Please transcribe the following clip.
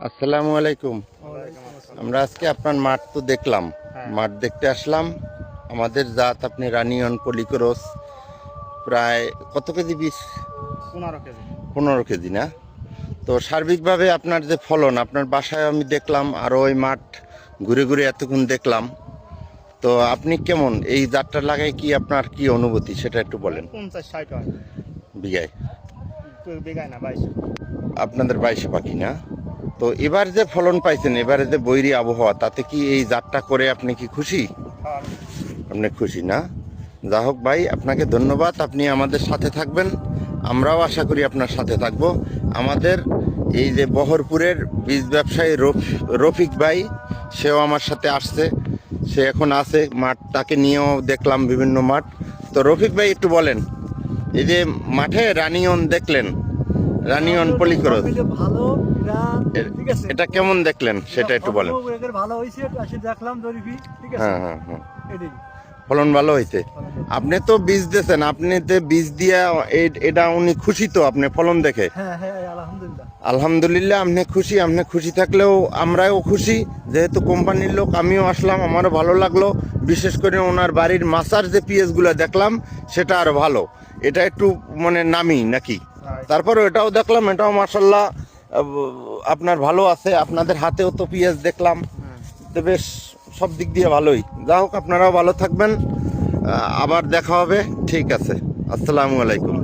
আসসালামু আলাইকুম। আমরা আজকে আপনার মাঠ তো দেখলাম, মাঠ দেখতে আসলাম। আমাদের জাত আপনি রানিয়ন পলিক্রস, প্রায় কত কেজি বীজ? 15 কেজি। 15 কেজি না? তো সার্বিকভাবে আপনার যে ফলন, আপনার বাসায় আমি দেখলাম, আর ওই মাঠ ঘুরে ঘুরে এতক্ষণ দেখলাম। তো আপনি কেমন এই জাতটা লাগাই, কি আপনার কি অনুভূতি সেটা একটু বলেন। 50-60 হয়। বিঘায়? বিঘায় না, 22। আপনাদের 22 পাখি না? তো এবার যে ফলন পাইছেন, এবারে যে বৈরী আবহাওয়া, তাতে কি এই জাতটা করে আপনি কি খুশি? আপনি খুশি না? যা হোক ভাই, আপনাকে ধন্যবাদ। আপনি আমাদের সাথে থাকবেন, আমরাও আশা করি আপনার সাথে থাকব। আমাদের এই যে বহরপুরের বীজ ব্যবসায়ী রফিক ভাই, সেও আমার সাথে আসছে, সে এখন আছে মাঠ, তাকে নিয়েও দেখলাম বিভিন্ন মাঠ। তো রফিক ভাই একটু বলেন, এই যে মাঠে রানিয়ন দেখলেন, রানিয়ন পলিক্রস, ভালো, ঠিক আছে, এটা কেমন দেখলেন সেটা একটু বলেন। ভালো হয়েছে, দেখলাম জরিপি, ঠিক আছে। হ্যাঁ হ্যাঁ হ্যাঁ, এটাই ফলন ভালো হয়েছে। আপনি তো বীজ দিয়েছেন, আপনি যে বীজ দিয়ে এটা উনি খুশি তো আপনি ফলন দেখে? হ্যাঁ হ্যাঁ, আলহামদুলিল্লাহ। আলহামদুলিল্লাহ, আপনি খুশি। আপনি খুশি থাকলেও আমরাও খুশি, যেহেতু কোম্পানির লোক, আমিও আসলাম, আমারও ভালো লাগলো। বিশেষ করে ওনার বাড়ির মাছার যে পিএসগুলো দেখলাম, সেটা আরো ভালো। এটা একটু মানে নামি নাকি, তারপরে এটাও দেখলাম, এটাও মাশাল্লাহ আপনার ভালো আছে। আপনাদের হাতেও তো পিএস দেখলাম, তো বেশ সব দিক দিয়ে ভালোই। যা হোক, আপনারাও ভালো থাকবেন, আবার দেখা হবে। ঠিক আছে, আসসালামু আলাইকুম।